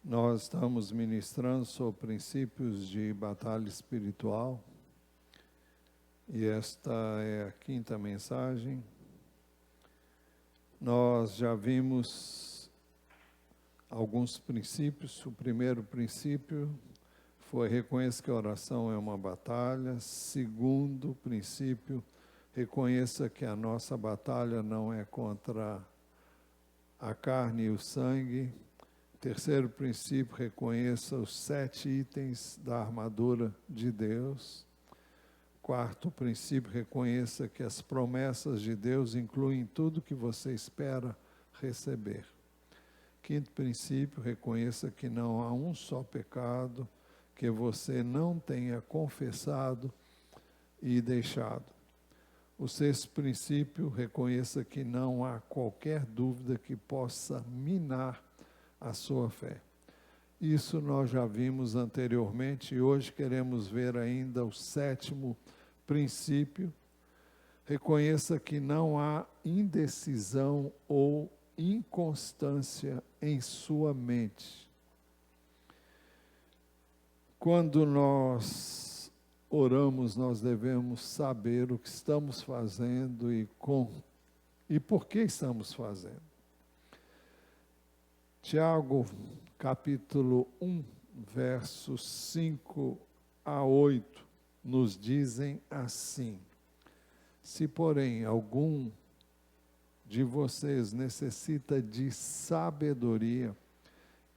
Nós estamos ministrando sobre princípios de batalha espiritual e esta é a quinta mensagem. Nós já vimos alguns princípios. O primeiro princípio foi reconheça que a oração é uma batalha. Segundo princípio, reconheça que a nossa batalha não é contra a carne e o sangue. Terceiro princípio, reconheça os 7 itens da armadura de Deus. Quarto princípio, reconheça que as promessas de Deus incluem tudo que você espera receber. Quinto princípio, reconheça que não há um só pecado que você não tenha confessado e deixado. O sexto princípio, reconheça que não há qualquer dúvida que possa minar a sua fé. Isso nós já vimos anteriormente e hoje queremos ver ainda o sétimo princípio. Reconheça que não há indecisão ou inconstância em sua mente. Quando nós oramos, nós devemos saber o que estamos fazendo e por que estamos fazendo. Tiago, capítulo 1, versos 5 a 8, nos dizem assim: se, porém, algum de vocês necessita de sabedoria,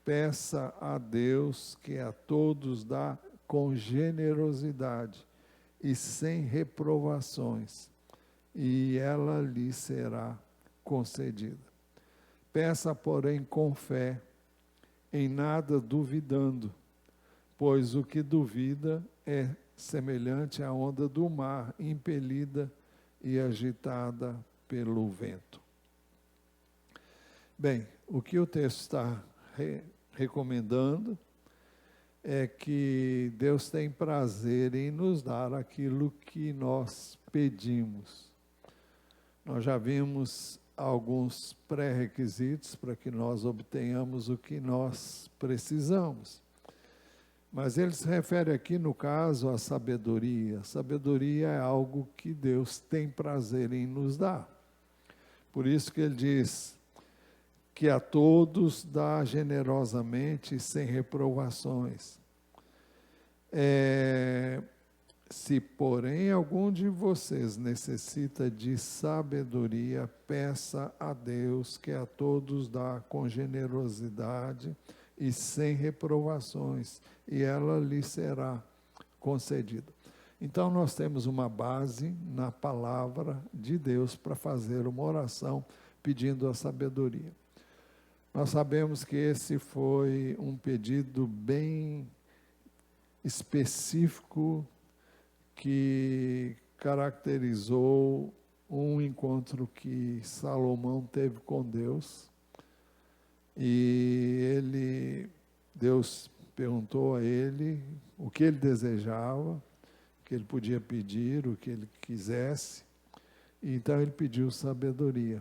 peça a Deus que a todos dá com generosidade e sem reprovações, e ela lhe será concedida. Peça, porém, com fé, em nada duvidando, pois o que duvida é semelhante à onda do mar, impelida e agitada pelo vento. Bem, o que o texto está recomendando é que Deus tem prazer em nos dar aquilo que nós pedimos. Nós já vimos alguns pré-requisitos para que nós obtenhamos o que nós precisamos. Mas ele se refere aqui, no caso, à sabedoria. Sabedoria é algo que Deus tem prazer em nos dar. Por isso que ele diz que a todos dá generosamente, sem reprovações. Se, porém, algum de vocês necessita de sabedoria, peça a Deus que a todos dá com generosidade e sem reprovações, e ela lhe será concedida. Então, nós temos uma base na palavra de Deus para fazer uma oração pedindo a sabedoria. Nós sabemos que esse foi um pedido bem específico, que caracterizou um encontro que Salomão teve com Deus. E Deus perguntou a ele o que ele desejava, o que ele podia pedir, o que ele quisesse. E então ele pediu sabedoria.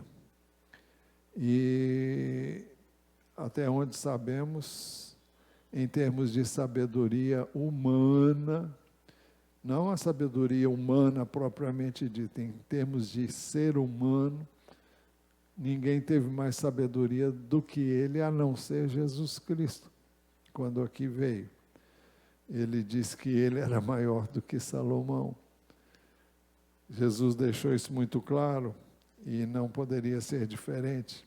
E até onde sabemos, em termos de sabedoria humana, não a sabedoria humana propriamente dita, em termos de ser humano, ninguém teve mais sabedoria do que ele, a não ser Jesus Cristo, quando aqui veio. Ele disse que ele era maior do que Salomão. Jesus deixou isso muito claro e não poderia ser diferente.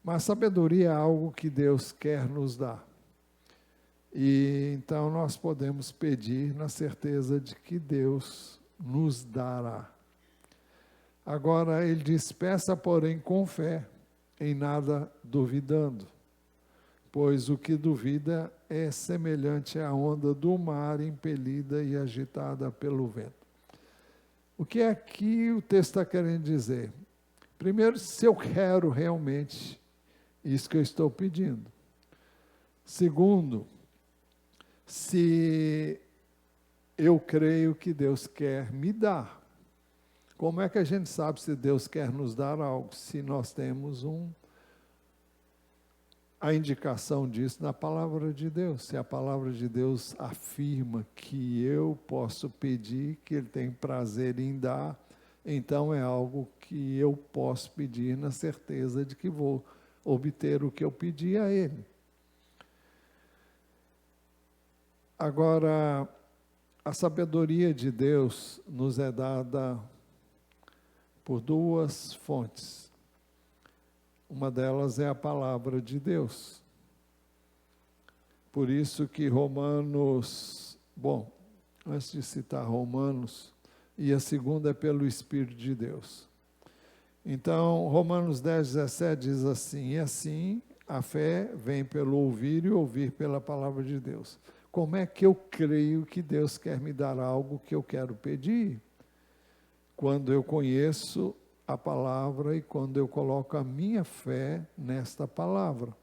Mas sabedoria é algo que Deus quer nos dar. E então nós podemos pedir na certeza de que Deus nos dará. Agora ele diz, peça porém com fé, em nada duvidando, pois o que duvida é semelhante à onda do mar, impelida e agitada pelo vento. O que é que o texto está querendo dizer? Primeiro, se eu quero realmente isso que eu estou pedindo. Segundo, se eu creio que Deus quer me dar. Como é que a gente sabe se Deus quer nos dar algo? Se nós temos a indicação disso na palavra de Deus. Se a palavra de Deus afirma que eu posso pedir, que Ele tem prazer em dar, então é algo que eu posso pedir na certeza de que vou obter o que eu pedi a Ele. Agora, a sabedoria de Deus nos é dada por duas fontes. Uma delas é a palavra de Deus. Por isso que Romanos, antes de citar Romanos, e a segunda é pelo Espírito de Deus. Então, Romanos 10, 17 diz assim: e assim a fé vem pelo ouvir e ouvir pela palavra de Deus. Como é que eu creio que Deus quer me dar algo que eu quero pedir? Quando eu conheço a palavra e quando eu coloco a minha fé nesta palavra.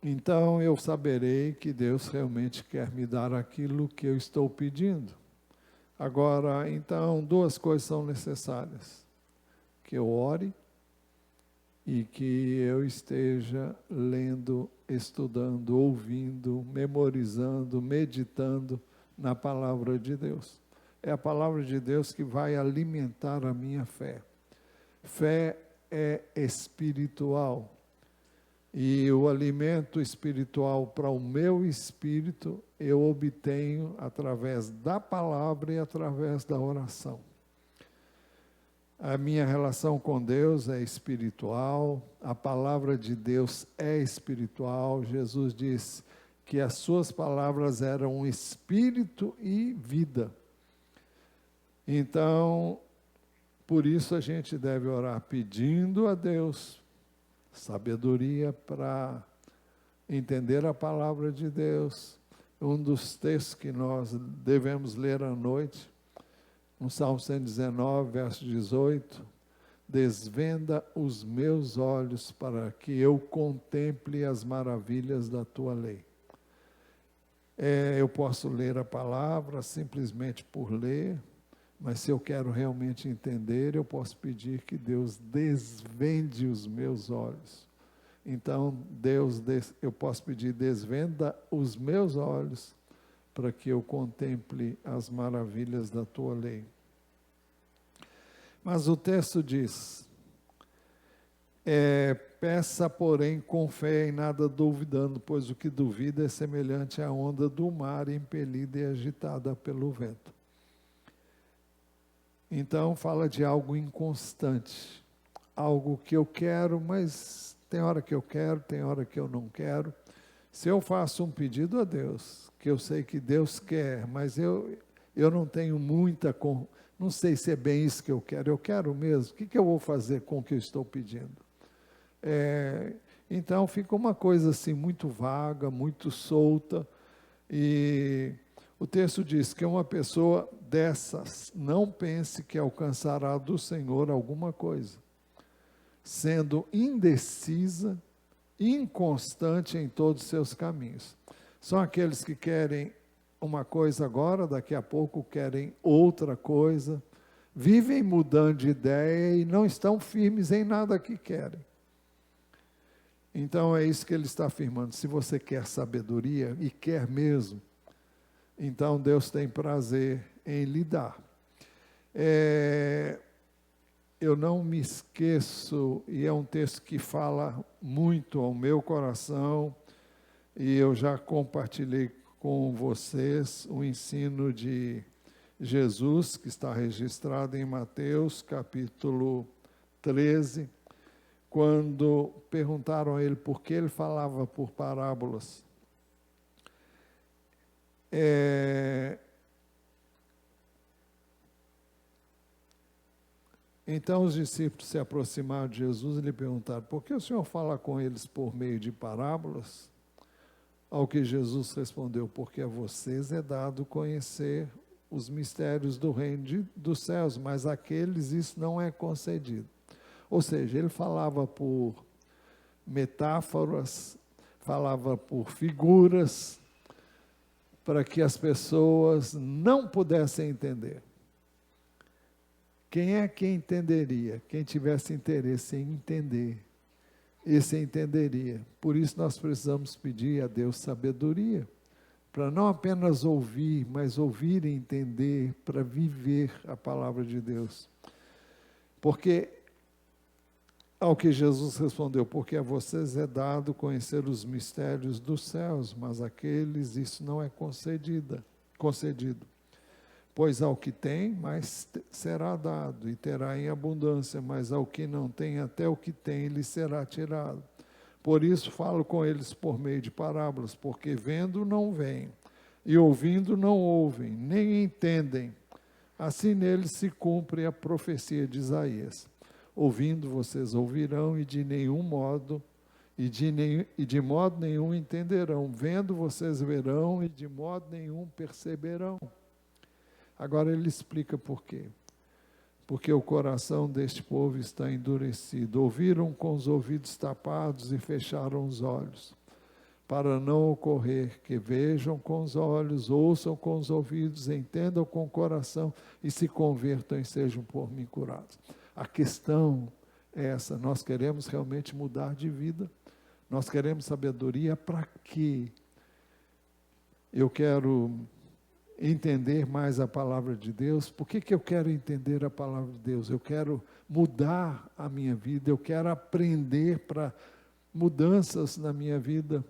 Então eu saberei que Deus realmente quer me dar aquilo que eu estou pedindo. Agora, então, duas coisas são necessárias: que eu ore e que eu esteja lendo, estudando, ouvindo, memorizando, meditando na palavra de Deus. É a palavra de Deus que vai alimentar a minha fé. Fé é espiritual. E o alimento espiritual para o meu espírito, eu obtenho através da palavra e através da oração. A minha relação com Deus é espiritual, a palavra de Deus é espiritual. Jesus diz que as suas palavras eram espírito e vida. Então, por isso a gente deve orar pedindo a Deus sabedoria para entender a palavra de Deus. Um dos textos que nós devemos ler à noite, no Salmo 119, verso 18, desvenda os meus olhos para que eu contemple as maravilhas da tua lei. Eu posso ler a palavra simplesmente por ler, mas se eu quero realmente entender, eu posso pedir que Deus desvende os meus olhos. Então, eu posso pedir, desvenda os meus olhos para que eu contemple as maravilhas da tua lei. Mas o texto diz, peça, porém, com fé e nada duvidando, pois o que duvida é semelhante à onda do mar, impelida e agitada pelo vento. Então, fala de algo inconstante, algo que eu quero, mas tem hora que eu quero, tem hora que eu não quero. Se eu faço um pedido a Deus, que eu sei que Deus quer, mas eu não tenho não sei se é bem isso que eu quero mesmo, o que eu vou fazer com o que eu estou pedindo? Então, fica uma coisa assim, muito vaga, muito solta, e o texto diz que uma pessoa dessas não pense que alcançará do Senhor alguma coisa, sendo indecisa, inconstante em todos os seus caminhos. São aqueles que querem uma coisa agora, daqui a pouco querem outra coisa, vivem mudando de ideia e não estão firmes em nada que querem. Então é isso que ele está afirmando. Se você quer sabedoria, e quer mesmo, então Deus tem prazer em lhe dar. Eu não me esqueço, e é um texto que fala muito ao meu coração, e eu já compartilhei com vocês o ensino de Jesus, que está registrado em Mateus, capítulo 13, quando perguntaram a ele por que ele falava por parábolas. Então os discípulos se aproximaram de Jesus e lhe perguntaram, por que o Senhor fala com eles por meio de parábolas? Ao que Jesus respondeu, porque a vocês é dado conhecer os mistérios do reino dos céus, mas àqueles isso não é concedido. Ou seja, ele falava por metáforas, falava por figuras, para que as pessoas não pudessem entender. Quem é que entenderia? Quem tivesse interesse em entender esse entenderia. Por isso nós precisamos pedir a Deus sabedoria, para não apenas ouvir, mas ouvir e entender, para viver a palavra de Deus. Porque, ao que Jesus respondeu, porque a vocês é dado conhecer os mistérios dos céus, mas àqueles isso não é concedido. Pois ao que tem, mais será dado, e terá em abundância, mas ao que não tem, até o que tem, lhe será tirado. Por isso falo com eles por meio de parábolas, porque vendo não veem, e ouvindo não ouvem, nem entendem. Assim neles se cumpre a profecia de Isaías. Ouvindo vocês ouvirão, e de nenhum modo, e de modo nenhum entenderão. Vendo vocês verão, e de modo nenhum perceberão. Agora ele explica por quê. Porque o coração deste povo está endurecido. Ouviram com os ouvidos tapados e fecharam os olhos, para não ocorrer que vejam com os olhos, ouçam com os ouvidos, entendam com o coração e se convertam e sejam por mim curados. A questão é essa: nós queremos realmente mudar de vida, nós queremos sabedoria. Para quê? Eu quero entender mais a palavra de Deus. Por que eu quero entender a palavra de Deus? Eu quero mudar a minha vida, eu quero aprender para mudanças na minha vida.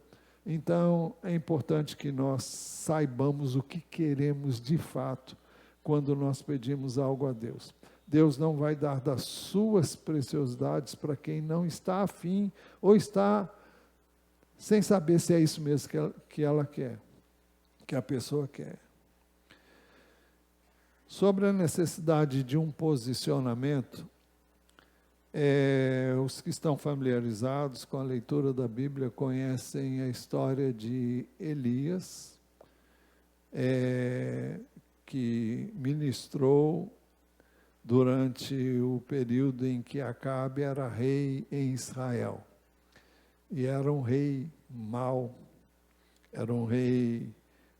Então, é importante que nós saibamos o que queremos de fato quando nós pedimos algo a Deus. Deus não vai dar das suas preciosidades para quem não está afim ou está sem saber se é isso mesmo que ela quer, que a pessoa quer. Sobre a necessidade de um posicionamento, os que estão familiarizados com a leitura da Bíblia conhecem a história de Elias, que ministrou durante o período em que Acabe era rei em Israel. E era um rei mau, era um rei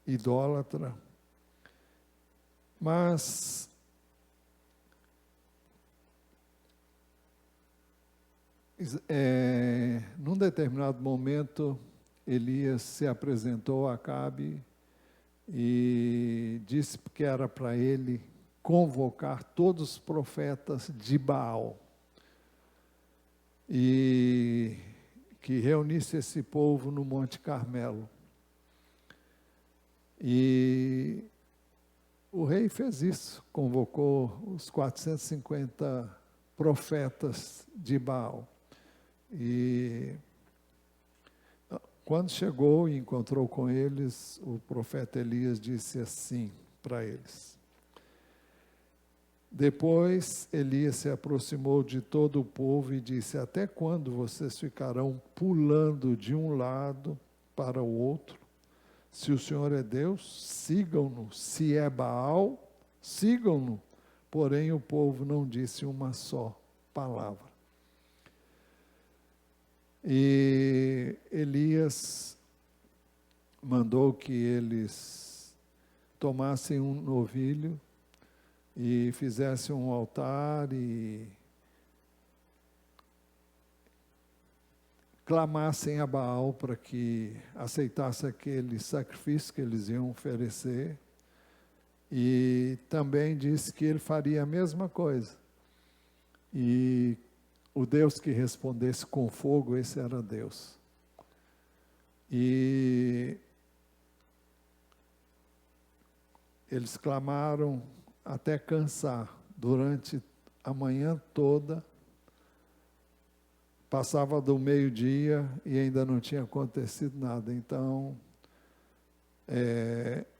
idólatra. Mas num determinado momento, Elias se apresentou a Acabe e disse que era para ele convocar todos os profetas de Baal e que reunisse esse povo no Monte Carmelo. E o rei fez isso, convocou os 450 profetas de Baal. E quando chegou e encontrou com eles, o profeta Elias disse assim para eles. Depois Elias se aproximou de todo o povo e disse: até quando vocês ficarão pulando de um lado para o outro? Se o Senhor é Deus, sigam-no. Se é Baal, sigam-no. Porém, o povo não disse uma só palavra. E Elias mandou que eles tomassem um novilho e fizessem um altar e clamassem a Baal para que aceitasse aquele sacrifício que eles iam oferecer. E também disse que ele faria a mesma coisa. E o Deus que respondesse com fogo, esse era Deus. E eles clamaram até cansar durante a manhã toda. Passava do meio-dia e ainda não tinha acontecido nada. Então,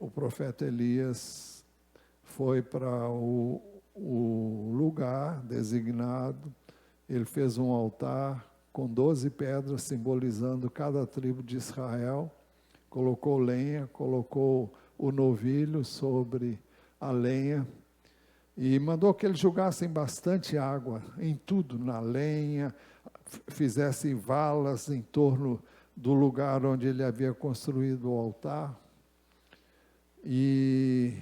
o profeta Elias foi para o lugar designado. Ele fez um altar com 12 pedras, simbolizando cada tribo de Israel. Colocou lenha, colocou o novilho sobre a lenha. E mandou que eles jogassem bastante água em tudo, na lenha, fizessem valas em torno do lugar onde ele havia construído o altar. E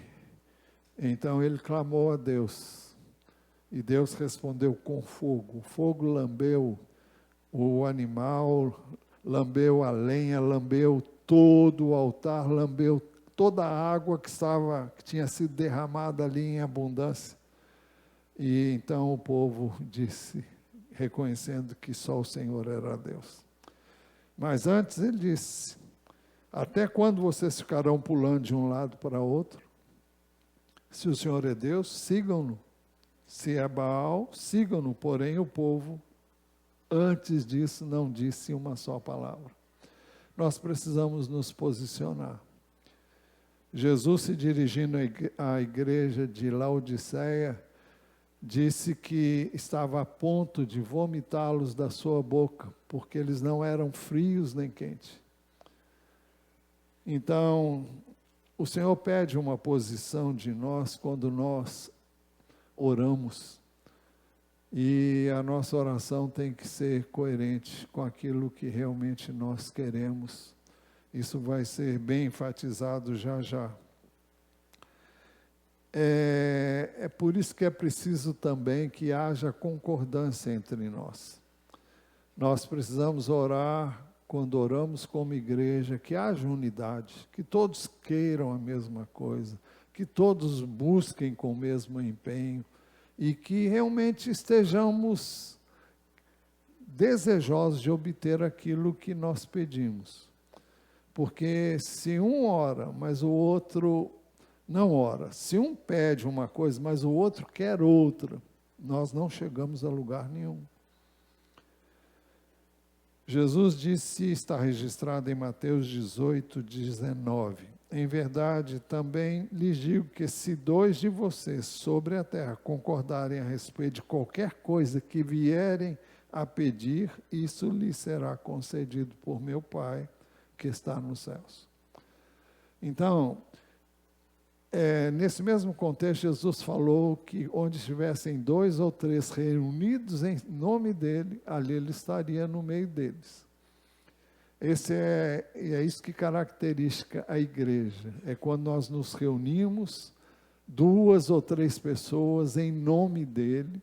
então ele clamou a Deus. E Deus respondeu com fogo. O fogo lambeu o animal, lambeu a lenha, lambeu todo o altar, lambeu toda a água que tinha sido derramada ali em abundância. E então o povo disse, reconhecendo que só o Senhor era Deus. Mas antes ele disse, até quando vocês ficarão pulando de um lado para outro? Se o Senhor é Deus, sigam-no. Se é Baal, sigam-no. Porém, o povo, antes disso, não disse uma só palavra. Nós precisamos nos posicionar. Jesus, se dirigindo à igreja de Laodiceia, disse que estava a ponto de vomitá-los da sua boca, porque eles não eram frios nem quentes. Então, o Senhor pede uma posição de nós quando nós oramos. E a nossa oração tem que ser coerente com aquilo que realmente nós queremos. Isso vai ser bem enfatizado já já. É por isso que é preciso também que haja concordância entre nós. Nós precisamos orar, quando oramos como igreja, que haja unidade, que todos queiram a mesma coisa, que todos busquem com o mesmo empenho e que realmente estejamos desejosos de obter aquilo que nós pedimos. Porque se um ora, mas o outro não ora, se um pede uma coisa, mas o outro quer outra, nós não chegamos a lugar nenhum. Jesus disse, está registrado em Mateus 18, 19, em verdade, também lhes digo que se 2 de vocês sobre a terra concordarem a respeito de qualquer coisa que vierem a pedir, isso lhes será concedido por meu Pai que está nos céus. Então, nesse mesmo contexto, Jesus falou que onde estivessem 2 ou 3 reunidos em nome dele, ali ele estaria no meio deles. É isso que caracteriza a igreja. É quando nós nos reunimos, 2 ou 3 pessoas em nome dele,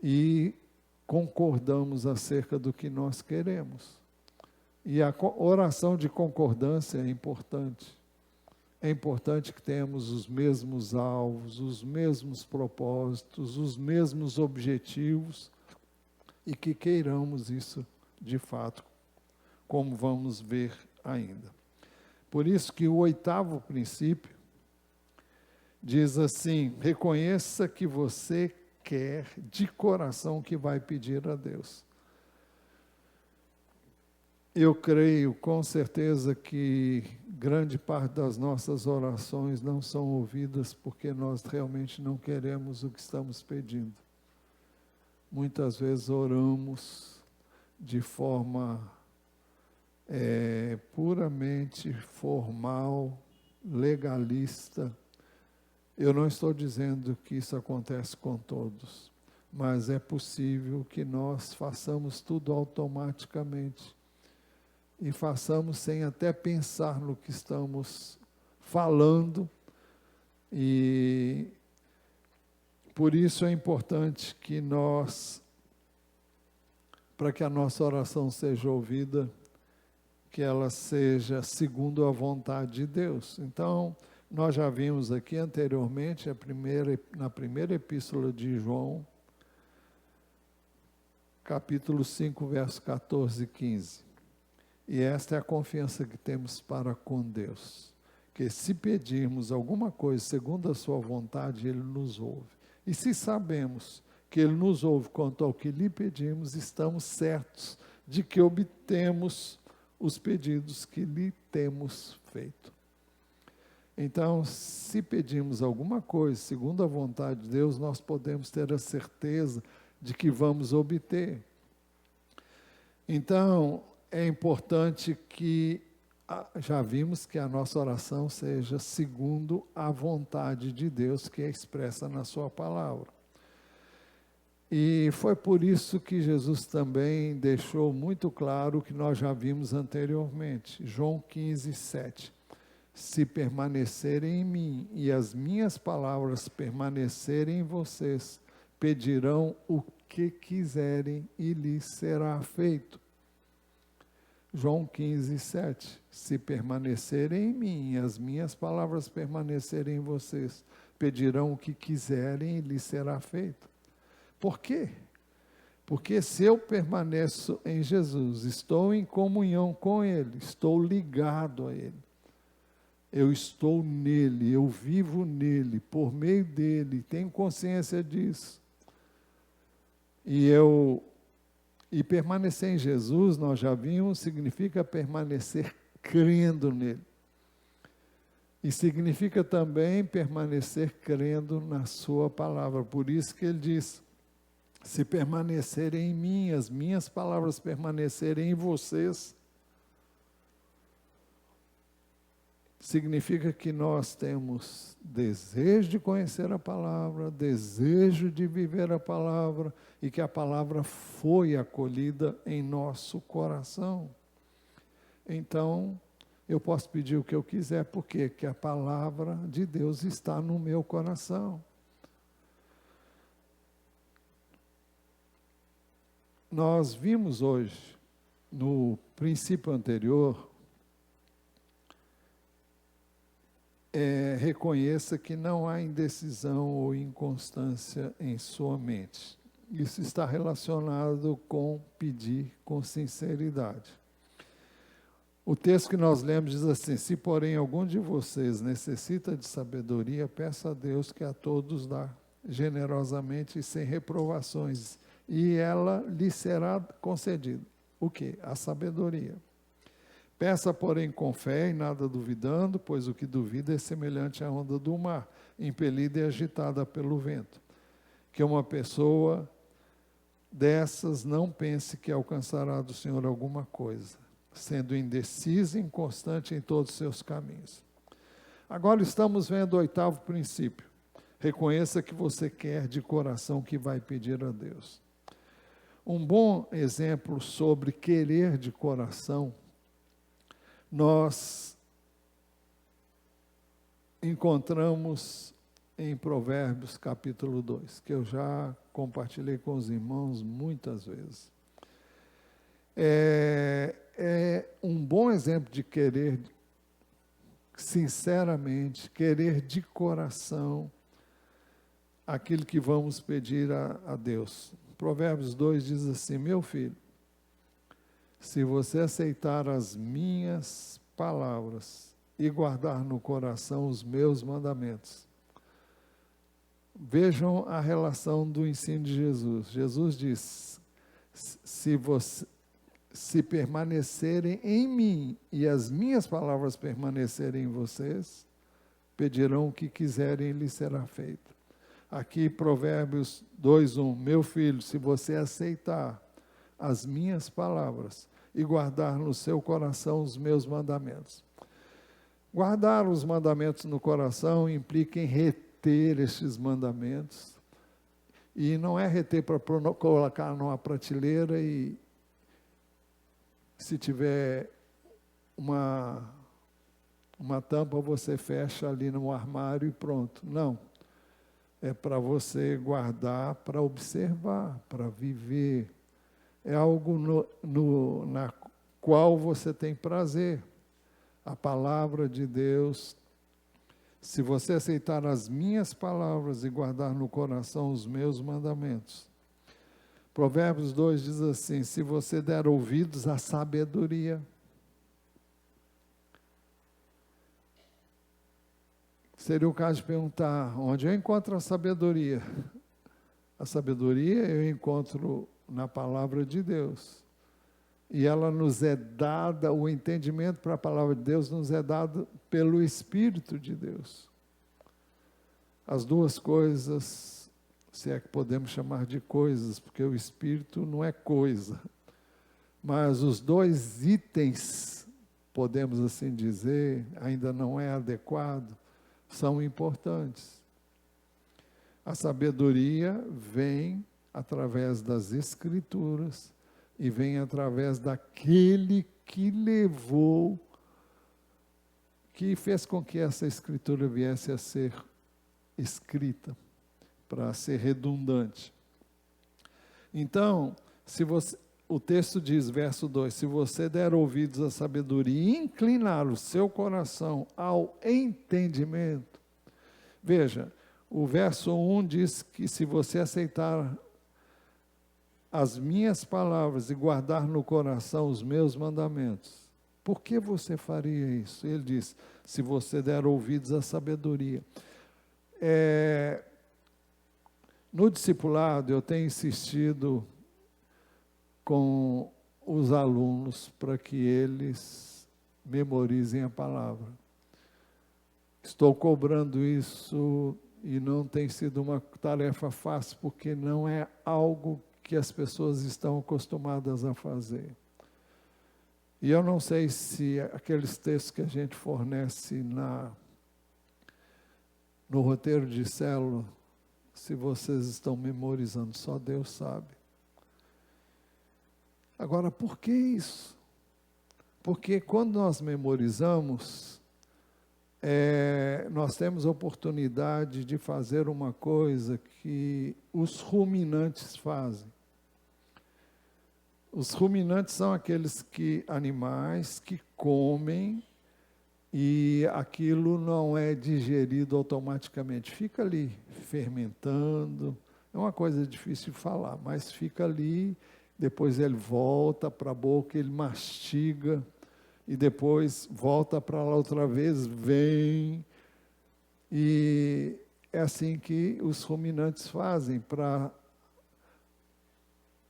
e concordamos acerca do que nós queremos. E a oração de concordância é importante. É importante que tenhamos os mesmos alvos, os mesmos propósitos, os mesmos objetivos e que queiramos isso de fato, como vamos ver ainda. Por isso que o 8º princípio diz assim, reconheça que você quer de coração que vai pedir a Deus. Eu creio com certeza que grande parte das nossas orações não são ouvidas porque nós realmente não queremos o que estamos pedindo. Muitas vezes oramos de forma puramente formal, legalista. Eu não estou dizendo que isso acontece com todos, mas é possível que nós façamos tudo automaticamente. E façamos sem até pensar no que estamos falando. E por isso é importante que nós, para que a nossa oração seja ouvida, que ela seja segundo a vontade de Deus. Então, nós já vimos aqui anteriormente, na primeira epístola de João, capítulo 5, verso 14 e 15. E esta é a confiança que temos para com Deus, que se pedirmos alguma coisa segundo a sua vontade, Ele nos ouve. E se sabemos que Ele nos ouve quanto ao que lhe pedimos, estamos certos de que obtemos os pedidos que lhe temos feito. Então, se pedimos alguma coisa segundo a vontade de Deus, nós podemos ter a certeza de que vamos obter. Então, é importante que, já vimos que a nossa oração seja segundo a vontade de Deus, que é expressa na sua palavra. E foi por isso que Jesus também deixou muito claro o que nós já vimos anteriormente. João 15, 7. Se permanecerem em mim e as minhas palavras permanecerem em vocês, pedirão o que quiserem e lhes será feito. João 15, 7. Se permanecerem em mim e as minhas palavras permanecerem em vocês, pedirão o que quiserem e lhes será feito. Por quê? Porque se eu permaneço em Jesus, estou em comunhão com Ele, estou ligado a Ele, eu estou nele, eu vivo nele, por meio dele, tenho consciência disso. E permanecer em Jesus, nós já vimos, significa permanecer crendo nele. E significa também permanecer crendo na sua palavra. Por isso que ele diz, se permanecerem em mim, as minhas palavras permanecerem em vocês, significa que nós temos desejo de conhecer a palavra, desejo de viver a palavra, e que a palavra foi acolhida em nosso coração. Então, eu posso pedir o que eu quiser, porque que a palavra de Deus está no meu coração. Nós vimos hoje, no princípio anterior, reconheça que não há indecisão ou inconstância em sua mente. Isso está relacionado com pedir com sinceridade. O texto que nós lemos diz assim, se porém algum de vocês necessita de sabedoria, peça a Deus que a todos dá generosamente e sem reprovações, e ela lhe será concedida. O quê? A sabedoria. Peça, porém, com fé e nada duvidando, pois o que duvida é semelhante à onda do mar, impelida e agitada pelo vento. Que uma pessoa dessas não pense que alcançará do Senhor alguma coisa, sendo indecisa e inconstante em todos os seus caminhos. Agora estamos vendo o 8º princípio. Reconheça que você quer de coração que vai pedir a Deus. Um bom exemplo sobre querer de coração, nós encontramos em Provérbios capítulo 2, que eu já compartilhei com os irmãos muitas vezes. É um bom exemplo de querer sinceramente, querer de coração aquilo que vamos pedir a Deus. Provérbios 2 diz assim, meu filho, se você aceitar as minhas palavras e guardar no coração os meus mandamentos. Vejam a relação do ensino de Jesus. Jesus diz, se permanecerem em mim e as minhas palavras permanecerem em vocês, pedirão o que quiserem e lhes será feito. Aqui Provérbios 2:1, meu filho, se você aceitar as minhas palavras e guardar no seu coração os meus mandamentos. Guardar os mandamentos no coração implica em reter estes mandamentos, e não é reter para colocar numa prateleira e se tiver uma tampa você fecha ali no armário e pronto. Não. É para você guardar, para observar, para viver. É algo na qual você tem prazer. A palavra de Deus, se você aceitar as minhas palavras e guardar no coração os meus mandamentos. Provérbios 2 diz assim, se você der ouvidos à sabedoria, seria o caso de perguntar, onde eu encontro a sabedoria? A sabedoria eu encontro na palavra de Deus. E ela nos é dada, o entendimento para a palavra de Deus nos é dado pelo Espírito de Deus. As duas coisas, se é que podemos chamar de coisas, porque o Espírito não é coisa. Mas os dois itens, podemos assim dizer, ainda não é adequado, são importantes. A sabedoria vem através das Escrituras e vem através daquele que levou, que fez com que essa Escritura viesse a ser escrita, para ser redundante. Então, o texto diz, verso 2, se você der ouvidos à sabedoria e inclinar o seu coração ao entendimento. Veja, o verso 1 diz que se você aceitar as minhas palavras e guardar no coração os meus mandamentos, por que você faria isso? Ele diz, se você der ouvidos à sabedoria. No discipulado, eu tenho insistido com os alunos para que eles memorizem a palavra. Estou cobrando isso e não tem sido uma tarefa fácil, porque não é algo que as pessoas estão acostumadas a fazer. E eu não sei se aqueles textos que a gente fornece no roteiro de célula, se vocês estão memorizando, só Deus sabe. Agora, por que isso? Porque quando nós memorizamos, nós temos a oportunidade de fazer uma coisa que os ruminantes fazem. Os ruminantes são aqueles animais que comem e aquilo não é digerido automaticamente. Fica ali fermentando. É uma coisa difícil de falar, mas fica ali, depois ele volta para a boca, ele mastiga, e depois volta para lá outra vez, vem. E é assim que os ruminantes fazem para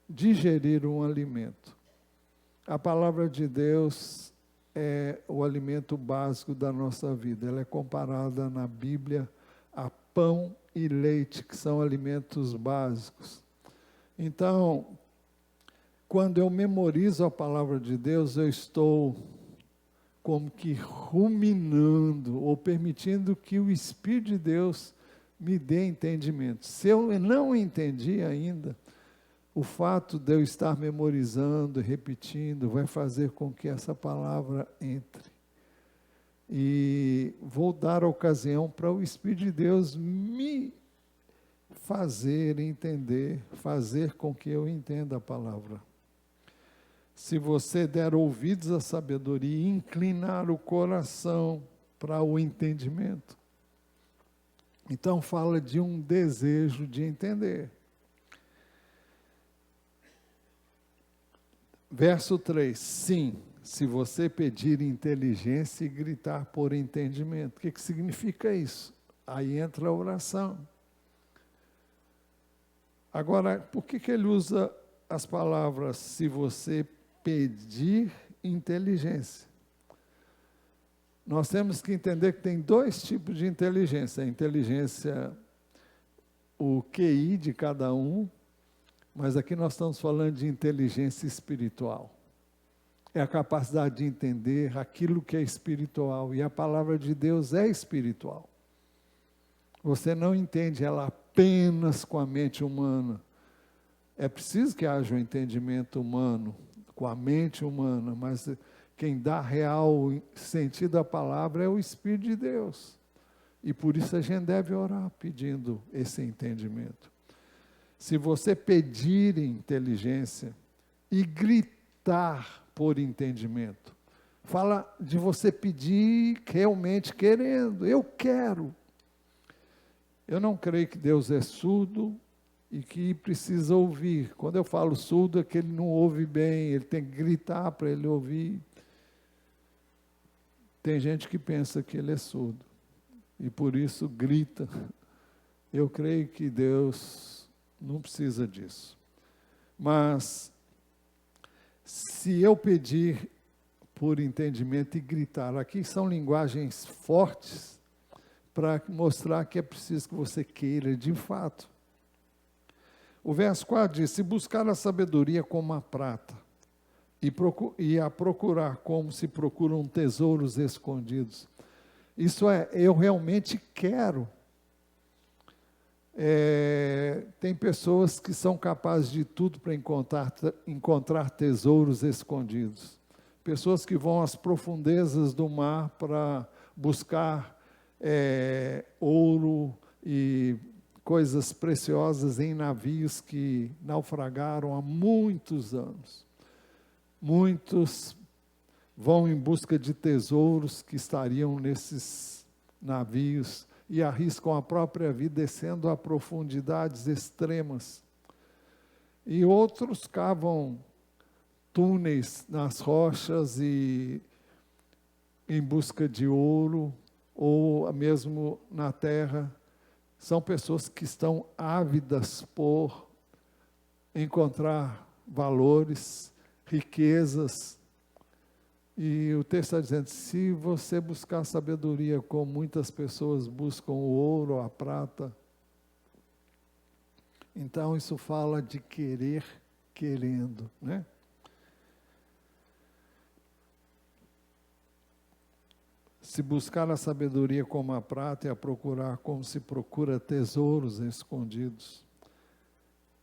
digerir um alimento. A palavra de Deus é o alimento básico da nossa vida. Ela é comparada na Bíblia a pão e leite, que são alimentos básicos. Então, quando eu memorizo a palavra de Deus, eu estou como que ruminando ou permitindo que o Espírito de Deus me dê entendimento. Se eu não entendi ainda, o fato de eu estar memorizando, repetindo, vai fazer com que essa palavra entre. E vou dar a ocasião para o Espírito de Deus me fazer entender, fazer com que eu entenda a palavra. Se você der ouvidos à sabedoria e inclinar o coração para o entendimento. Então fala de um desejo de entender. Verso 3, sim, se você pedir inteligência e gritar por entendimento. O que significa isso? Aí entra a oração. Agora, por que ele usa as palavras se você pedir inteligência? Nós temos que entender que tem dois tipos de inteligência. A inteligência, o QI de cada um, mas aqui nós estamos falando de inteligência espiritual. É a capacidade de entender aquilo que é espiritual. E a palavra de Deus é espiritual. Você não entende ela apenas com a mente humana. É preciso que haja um entendimento humano, com a mente humana, mas quem dá real sentido à palavra é o Espírito de Deus. E por isso a gente deve orar pedindo esse entendimento. Se você pedir inteligência e gritar por entendimento, fala de você pedir realmente querendo, eu quero. Eu não creio que Deus é surdo e que precisa ouvir. Quando eu falo surdo é que ele não ouve bem, ele tem que gritar para ele ouvir. Tem gente que pensa que ele é surdo e por isso grita. Eu creio que Deus não precisa disso. Mas, se eu pedir por entendimento e gritar, aqui são linguagens fortes para mostrar que é preciso que você queira de fato. O verso 4 diz, se buscar a sabedoria como a prata, e a procurar como se procuram tesouros escondidos. Isso é, eu realmente quero. Tem pessoas que são capazes de tudo para encontrar tesouros escondidos. Pessoas que vão às profundezas do mar para buscar ouro e coisas preciosas em navios que naufragaram há muitos anos. Muitos vão em busca de tesouros que estariam nesses navios e arriscam a própria vida descendo a profundidades extremas. E outros cavam túneis nas rochas e em busca de ouro, ou mesmo na terra. São pessoas que estão ávidas por encontrar valores, riquezas. E o texto está dizendo, se você buscar sabedoria como muitas pessoas buscam o ouro, a prata, então isso fala de querer, querendo, né? Se buscar a sabedoria como a prata e a procurar como se procura tesouros escondidos.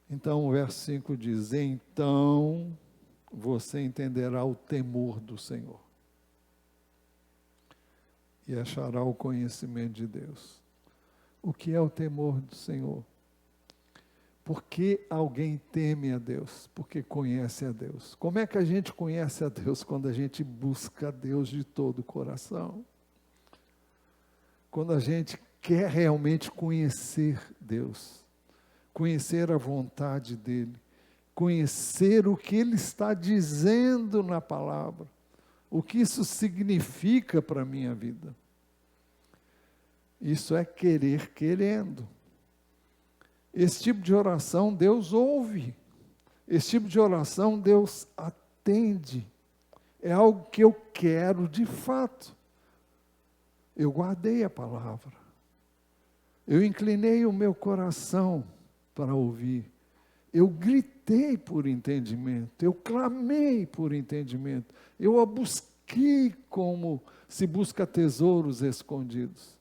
Então o verso 5 diz, então você entenderá o temor do Senhor e achará o conhecimento de Deus. O que é o temor do Senhor? Por que alguém teme a Deus? Porque conhece a Deus. Como é que a gente conhece a Deus? Quando a gente busca a Deus de todo o coração. Quando a gente quer realmente conhecer Deus, conhecer a vontade dEle, conhecer o que Ele está dizendo na palavra, o que isso significa para a minha vida. Isso é querer querendo. Esse tipo de oração Deus ouve, esse tipo de oração Deus atende, é algo que eu quero de fato. Eu guardei a palavra, eu inclinei o meu coração para ouvir, eu gritei por entendimento, eu clamei por entendimento, eu a busquei como se busca tesouros escondidos.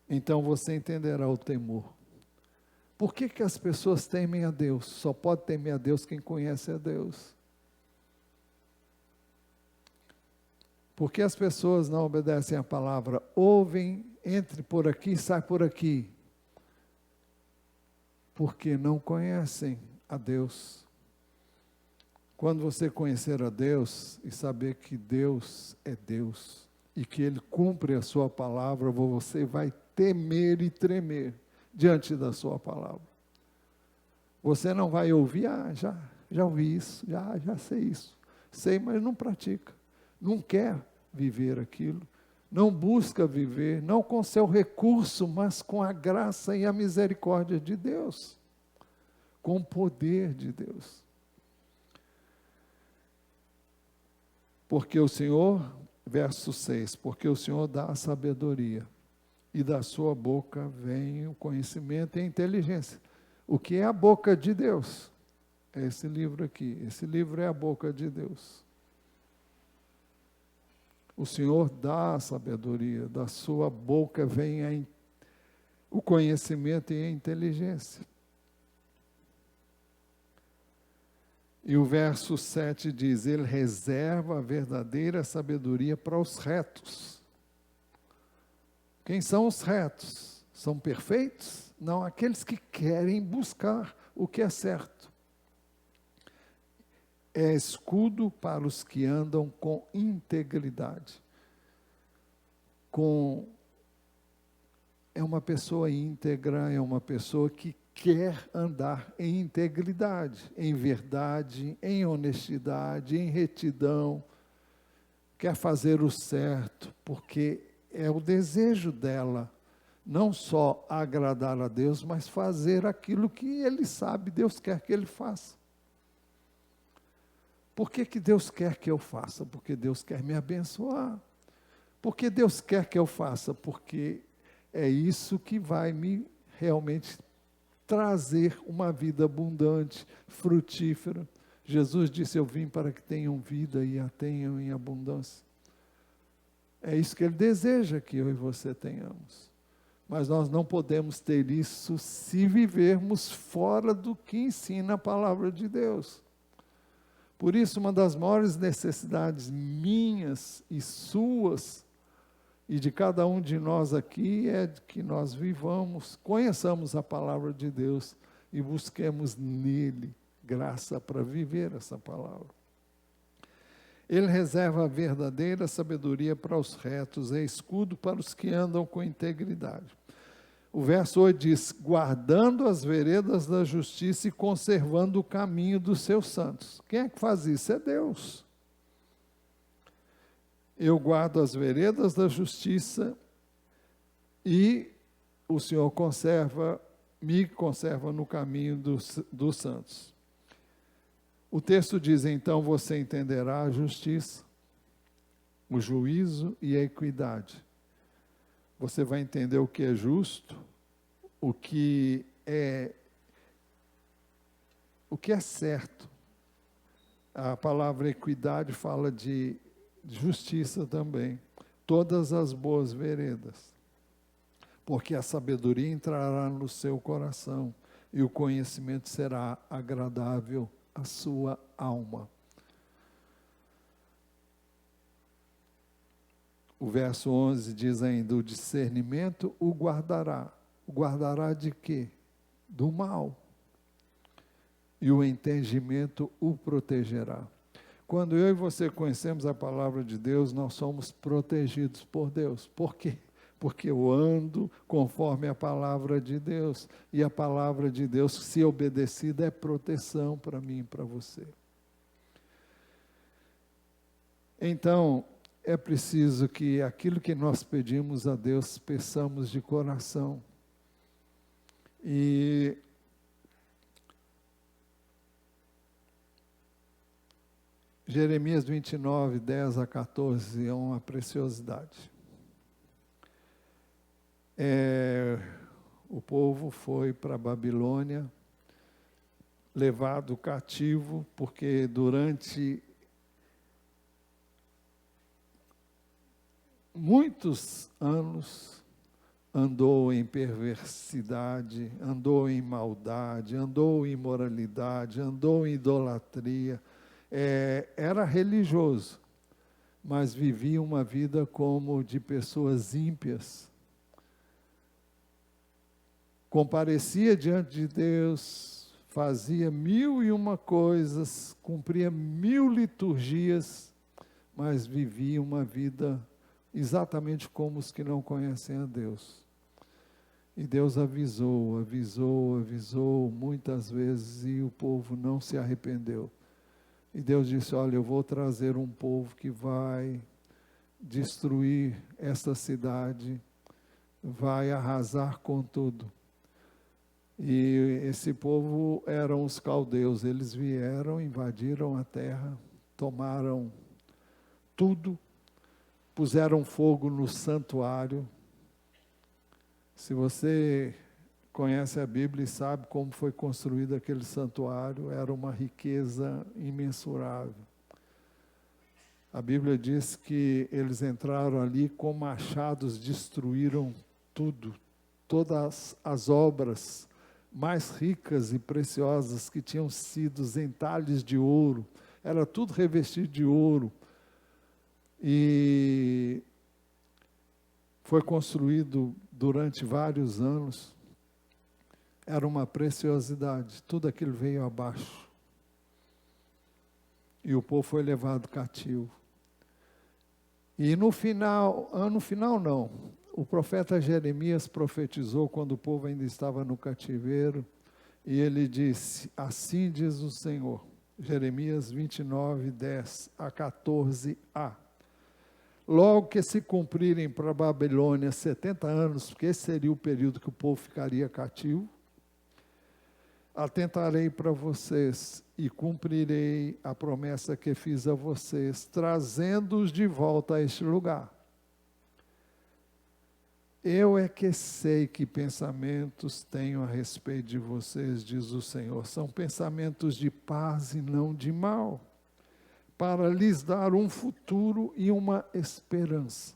Então você entenderá o temor. Por que que as pessoas temem a Deus? Só pode temer a Deus quem conhece a Deus. Porque as pessoas não obedecem à palavra, ouvem, entre por aqui, sai por aqui. Porque não conhecem a Deus. Quando você conhecer a Deus e saber que Deus é Deus, e que Ele cumpre a sua palavra, você vai temer e tremer diante da sua palavra. Você não vai ouvir, já ouvi isso, já sei isso. Sei, mas não pratica. Não quer viver aquilo, não busca viver, não com seu recurso, mas com a graça e a misericórdia de Deus, com o poder de Deus. Porque o Senhor, verso 6, porque o Senhor dá a sabedoria, e da sua boca vem o conhecimento e a inteligência. O que é a boca de Deus? É esse livro aqui, esse livro é a boca de Deus. O Senhor dá a sabedoria, da sua boca vem o conhecimento e a inteligência. E o verso 7 diz, Ele reserva a verdadeira sabedoria para os retos. Quem são os retos? São perfeitos? Não, aqueles que querem buscar o que é certo. É escudo para os que andam com integridade. É uma pessoa íntegra, é uma pessoa que quer andar em integridade, em verdade, em honestidade, em retidão, quer fazer o certo, porque é o desejo dela, não só agradar a Deus, mas fazer aquilo que Ele sabe, Deus quer que ele faça. Por que que Deus quer que eu faça? Porque Deus quer me abençoar. Por que Deus quer que eu faça? Porque é isso que vai me realmente trazer uma vida abundante, frutífera. Jesus disse, eu vim para que tenham vida e a tenham em abundância. É isso que Ele deseja que eu e você tenhamos. Mas nós não podemos ter isso se vivermos fora do que ensina a palavra de Deus. Por isso, uma das maiores necessidades minhas e suas e de cada um de nós aqui é que nós vivamos, conheçamos a palavra de Deus e busquemos nele graça para viver essa palavra. Ele reserva a verdadeira sabedoria para os retos, é escudo para os que andam com integridade. O verso 8 diz, guardando as veredas da justiça e conservando o caminho dos seus santos. Quem é que faz isso? É Deus. Eu guardo as veredas da justiça e o Senhor me conserva no caminho dos santos. O texto diz, então você entenderá a justiça, o juízo e a equidade. Você vai entender o que é justo, o que é certo. A palavra equidade fala de justiça também. Todas as boas veredas. Porque a sabedoria entrará no seu coração e o conhecimento será agradável à sua alma. O verso 11 diz ainda, o discernimento o guardará. O guardará de quê? Do mal. E o entendimento o protegerá. Quando eu e você conhecemos a palavra de Deus, nós somos protegidos por Deus. Por quê? Porque eu ando conforme a palavra de Deus. E a palavra de Deus, se obedecida, é proteção para mim e para você. Então, é preciso que aquilo que nós pedimos a Deus, peçamos de coração. E Jeremias 29, 10 a 14 é uma preciosidade. O povo foi para a Babilônia, levado cativo, porque durante muitos anos andou em perversidade, andou em maldade, andou em imoralidade, andou em idolatria. Era religioso, mas vivia uma vida como de pessoas ímpias. Comparecia diante de Deus, fazia 1001 coisas, cumpria 1000 liturgias, mas vivia uma vida exatamente como os que não conhecem a Deus. E Deus avisou muitas vezes e o povo não se arrependeu. E Deus disse, olha, eu vou trazer um povo que vai destruir esta cidade, vai arrasar com tudo. E esse povo eram os caldeus, eles vieram, invadiram a terra, tomaram tudo, puseram fogo no santuário. Se você conhece a Bíblia e sabe como foi construído aquele santuário, era uma riqueza imensurável. A Bíblia diz que eles entraram ali com machados, destruíram tudo, todas as obras mais ricas e preciosas que tinham sido entalhes de ouro, era tudo revestido de ouro. E foi construído durante vários anos, era uma preciosidade, tudo aquilo veio abaixo. E o povo foi levado cativo. E no final não, o profeta Jeremias profetizou quando o povo ainda estava no cativeiro, e ele disse, assim diz o Senhor, Jeremias 29, 10 a 14a. Logo que se cumprirem para a Babilônia 70 anos, porque esse seria o período que o povo ficaria cativo, atentarei para vocês e cumprirei a promessa que fiz a vocês, trazendo-os de volta a este lugar. Eu é que sei que pensamentos tenho a respeito de vocês, diz o Senhor. São pensamentos de paz e não de mal, para lhes dar um futuro e uma esperança.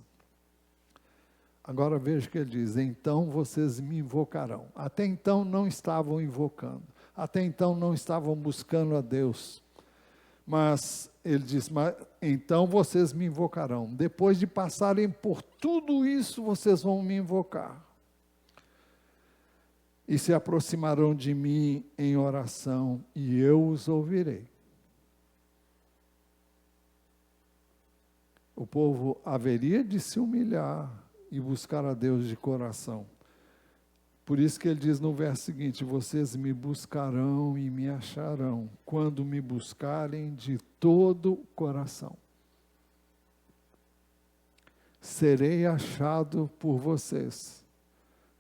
Agora veja o que ele diz, então vocês me invocarão. Até então não estavam invocando, até então não estavam buscando a Deus. Mas ele diz, mas então vocês me invocarão. Depois de passarem por tudo isso, vocês vão me invocar. E se aproximarão de mim em oração, e eu os ouvirei. O povo haveria de se humilhar e buscar a Deus de coração. Por isso que ele diz no verso seguinte, vocês me buscarão e me acharão, quando me buscarem de todo o coração. Serei achado por vocês,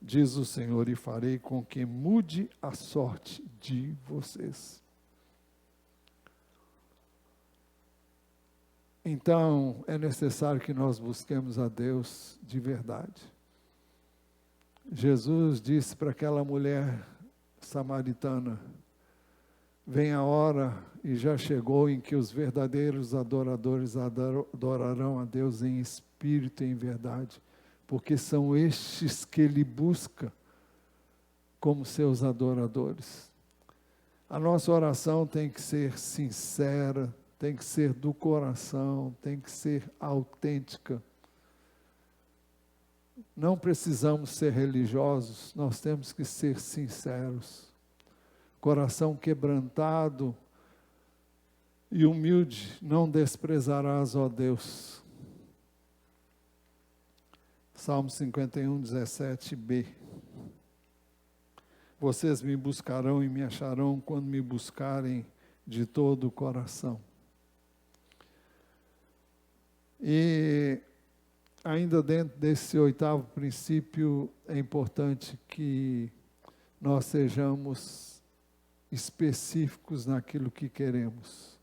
diz o Senhor, e farei com que mude a sorte de vocês. Então, é necessário que nós busquemos a Deus de verdade. Jesus disse para aquela mulher samaritana, vem a hora, e já chegou, em que os verdadeiros adoradores adorarão a Deus em espírito e em verdade, porque são estes que Ele busca como seus adoradores. A nossa oração tem que ser sincera, tem que ser do coração, tem que ser autêntica. Não precisamos ser religiosos, nós temos que ser sinceros. Coração quebrantado e humilde, não desprezarás, ó Deus. Salmo 51, 17b. Vocês me buscarão e me acharão quando me buscarem de todo o coração. E ainda dentro desse 8º princípio, é importante que nós sejamos específicos naquilo que queremos.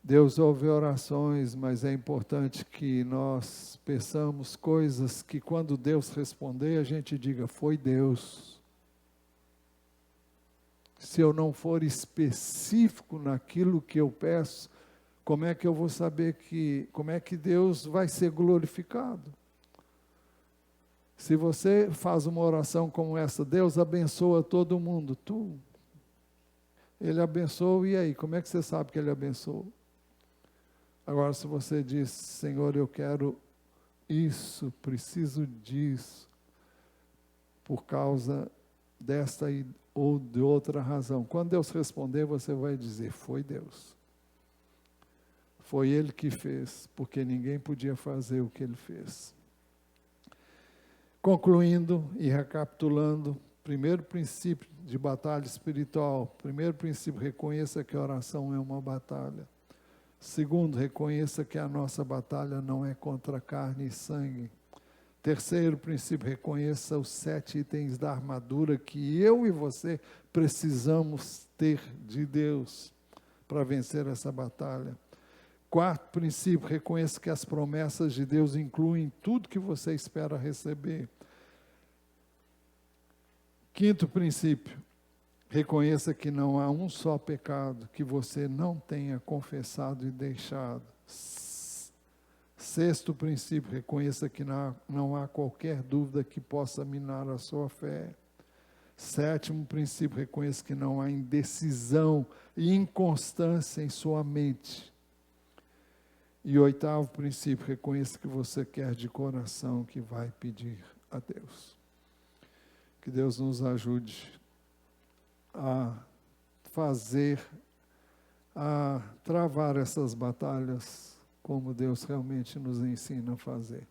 Deus ouve orações, mas é importante que nós peçamos coisas que quando Deus responder, a gente diga, foi Deus. Se eu não for específico naquilo que eu peço, como é que eu vou saber como é que Deus vai ser glorificado? Se você faz uma oração como essa, Deus abençoa todo mundo, Ele abençoa, e aí, como é que você sabe que Ele abençoa? Agora, se você diz, Senhor, eu quero isso, preciso disso, por causa desta ou de outra razão. Quando Deus responder, você vai dizer, foi Deus. Foi Ele que fez, porque ninguém podia fazer o que Ele fez. Concluindo e recapitulando, primeiro princípio de batalha espiritual. Primeiro princípio, reconheça que a oração é uma batalha. Segundo, reconheça que a nossa batalha não é contra carne e sangue. Terceiro princípio, reconheça os 7 itens da armadura que eu e você precisamos ter de Deus para vencer essa batalha. Quarto princípio, reconheça que as promessas de Deus incluem tudo que você espera receber. Quinto princípio, reconheça que não há um só pecado que você não tenha confessado e deixado. Sexto princípio, reconheça que não há qualquer dúvida que possa minar a sua fé. Sétimo princípio, reconheça que não há indecisão e inconstância em sua mente. E 8º princípio, reconheça que você quer de coração, que vai pedir a Deus. Que Deus nos ajude a travar essas batalhas como Deus realmente nos ensina a fazer.